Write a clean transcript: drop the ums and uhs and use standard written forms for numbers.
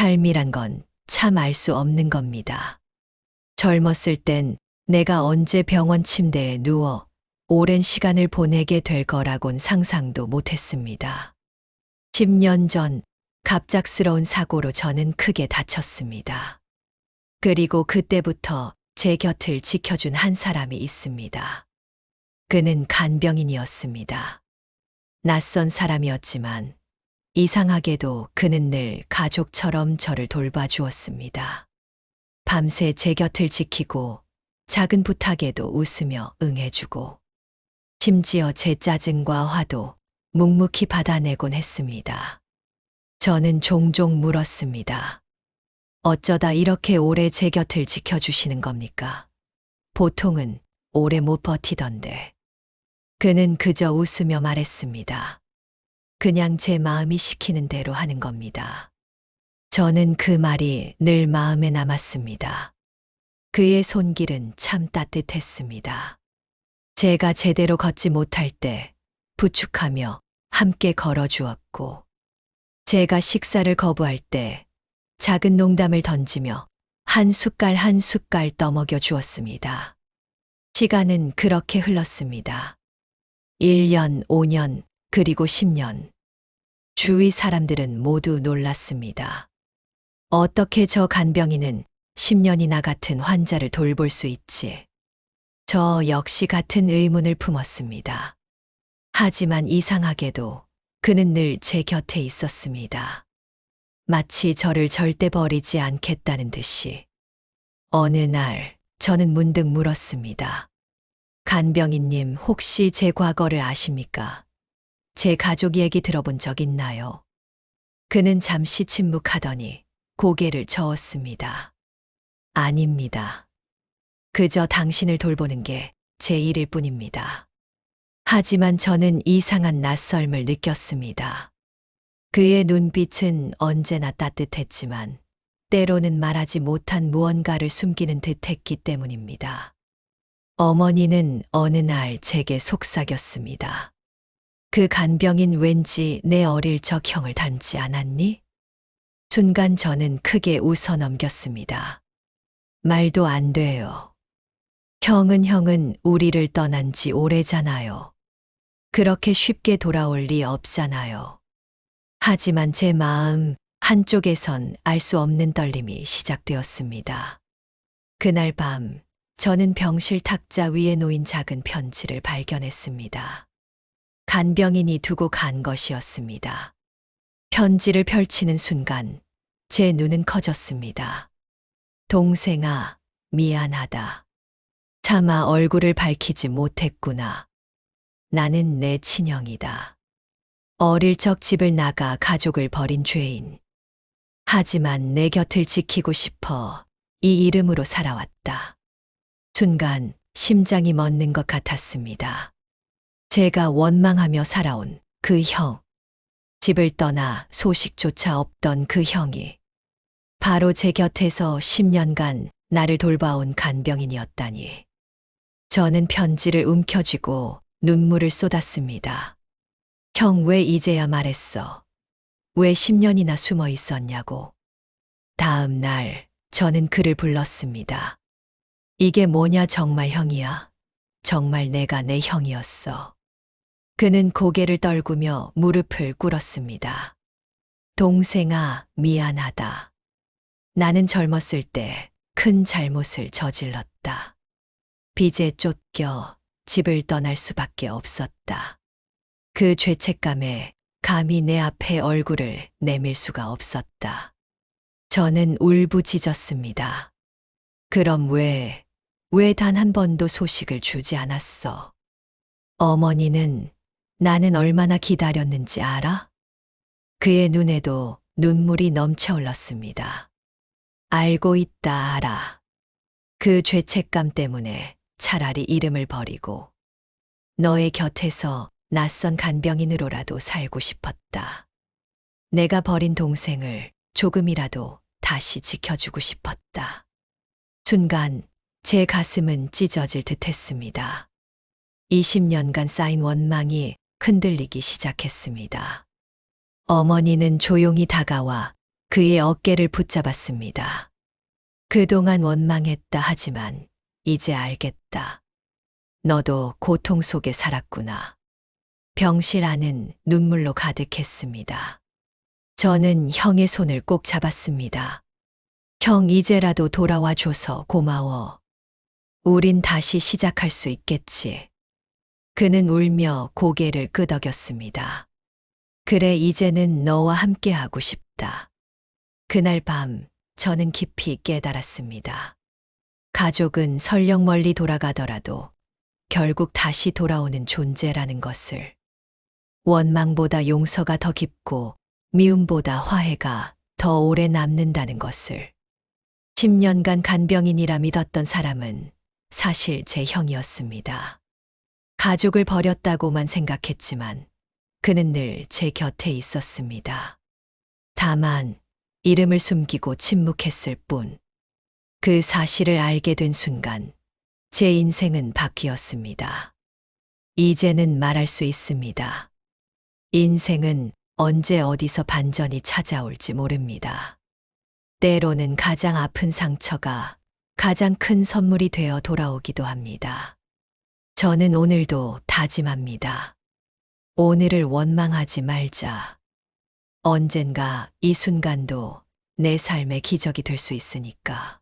삶이란 건 참 알 수 없는 겁니다. 젊었을 땐 내가 언제 병원 침대에 누워 오랜 시간을 보내게 될 거라곤 상상도 못했습니다. 10년 전 갑작스러운 사고로 저는 크게 다쳤습니다. 그리고 그때부터 제 곁을 지켜준 한 사람이 있습니다. 그는 간병인이었습니다. 낯선 사람이었지만 이상하게도 그는 늘 가족처럼 저를 돌봐주었습니다. 밤새 제 곁을 지키고 작은 부탁에도 웃으며 응해주고 심지어 제 짜증과 화도 묵묵히 받아내곤 했습니다. 저는 종종 물었습니다. 어쩌다 이렇게 오래 제 곁을 지켜주시는 겁니까? 보통은 오래 못 버티던데. 그는 그저 웃으며 말했습니다. 그냥 제 마음이 시키는 대로 하는 겁니다. 저는 그 말이 늘 마음에 남았습니다. 그의 손길은 참 따뜻했습니다. 제가 제대로 걷지 못할 때 부축하며 함께 걸어주었고, 제가 식사를 거부할 때 작은 농담을 던지며 한 숟갈 한 숟갈 떠먹여 주었습니다. 시간은 그렇게 흘렀습니다. 1년, 5년, 그리고 10년. 주위 사람들은 모두 놀랐습니다. 어떻게 저 간병인은 10년이나 같은 환자를 돌볼 수 있지? 저 역시 같은 의문을 품었습니다. 하지만 이상하게도 그는 늘 제 곁에 있었습니다. 마치 저를 절대 버리지 않겠다는 듯이. 어느 날 저는 문득 물었습니다. 간병인님, 혹시 제 과거를 아십니까? 제 가족 얘기 들어본 적 있나요? 그는 잠시 침묵하더니 고개를 저었습니다. 아닙니다. 그저 당신을 돌보는 게 제 일일 뿐입니다. 하지만 저는 이상한 낯설음을 느꼈습니다. 그의 눈빛은 언제나 따뜻했지만 때로는 말하지 못한 무언가를 숨기는 듯했기 때문입니다. 어머니는 어느 날 제게 속삭였습니다. 그 간병인 왠지 내 어릴 적 형을 닮지 않았니? 순간 저는 크게 웃어 넘겼습니다. 말도 안 돼요. 형은 우리를 떠난 지 오래잖아요. 그렇게 쉽게 돌아올 리 없잖아요. 하지만 제 마음 한쪽에선 알 수 없는 떨림이 시작되었습니다. 그날 밤 저는 병실 탁자 위에 놓인 작은 편지를 발견했습니다. 간병인이 두고 간 것이었습니다. 편지를 펼치는 순간 제 눈은 커졌습니다. 동생아, 미안하다. 차마 얼굴을 밝히지 못했구나. 나는 내 친형이다. 어릴 적 집을 나가 가족을 버린 죄인. 하지만 내 곁을 지키고 싶어 이 이름으로 살아왔다. 순간 심장이 멎는 것 같았습니다. 제가 원망하며 살아온 그 형. 집을 떠나 소식조차 없던 그 형이 바로 제 곁에서 10년간 나를 돌봐온 간병인이었다니. 저는 편지를 움켜쥐고 눈물을 쏟았습니다. 형, 왜 이제야 말했어? 왜 10년이나 숨어 있었냐고. 다음 날 저는 그를 불렀습니다. 이게 뭐냐, 정말 형이야? 정말 내가 내 형이었어. 그는 고개를 떨구며 무릎을 꿇었습니다. 동생아, 미안하다. 나는 젊었을 때 큰 잘못을 저질렀다. 빚에 쫓겨 집을 떠날 수밖에 없었다. 그 죄책감에 감히 내 앞에 얼굴을 내밀 수가 없었다. 저는 울부짖었습니다. 그럼 왜 단 한 번도 소식을 주지 않았어? 어머니는 나는 얼마나 기다렸는지 알아? 그의 눈에도 눈물이 넘쳐 흘렀습니다. 알고 있다, 알아. 그 죄책감 때문에 차라리 이름을 버리고 너의 곁에서 낯선 간병인으로라도 살고 싶었다. 내가 버린 동생을 조금이라도 다시 지켜주고 싶었다. 순간 제 가슴은 찢어질 듯 했습니다. 20년간 쌓인 원망이 흔들리기 시작했습니다. 어머니는 조용히 다가와 그의 어깨를 붙잡았습니다. 그동안 원망했다 하지만 이제 알겠다. 너도 고통 속에 살았구나. 병실 안은 눈물로 가득했습니다. 저는 형의 손을 꼭 잡았습니다. 형, 이제라도 돌아와 줘서 고마워. 우린 다시 시작할 수 있겠지. 그는 울며 고개를 끄덕였습니다. 그래, 이제는 너와 함께하고 싶다. 그날 밤 저는 깊이 깨달았습니다. 가족은 설령 멀리 돌아가더라도 결국 다시 돌아오는 존재라는 것을. 원망보다 용서가 더 깊고 미움보다 화해가 더 오래 남는다는 것을. 10년간 간병인이라 믿었던 사람은 사실 제 형이었습니다. 가족을 버렸다고만 생각했지만 그는 늘 제 곁에 있었습니다. 다만 이름을 숨기고 침묵했을 뿐. 그 사실을 알게 된 순간 제 인생은 바뀌었습니다. 이제는 말할 수 있습니다. 인생은 언제 어디서 반전이 찾아올지 모릅니다. 때로는 가장 아픈 상처가 가장 큰 선물이 되어 돌아오기도 합니다. 저는 오늘도 다짐합니다. 오늘을 원망하지 말자. 언젠가 이 순간도 내 삶의 기적이 될 수 있으니까.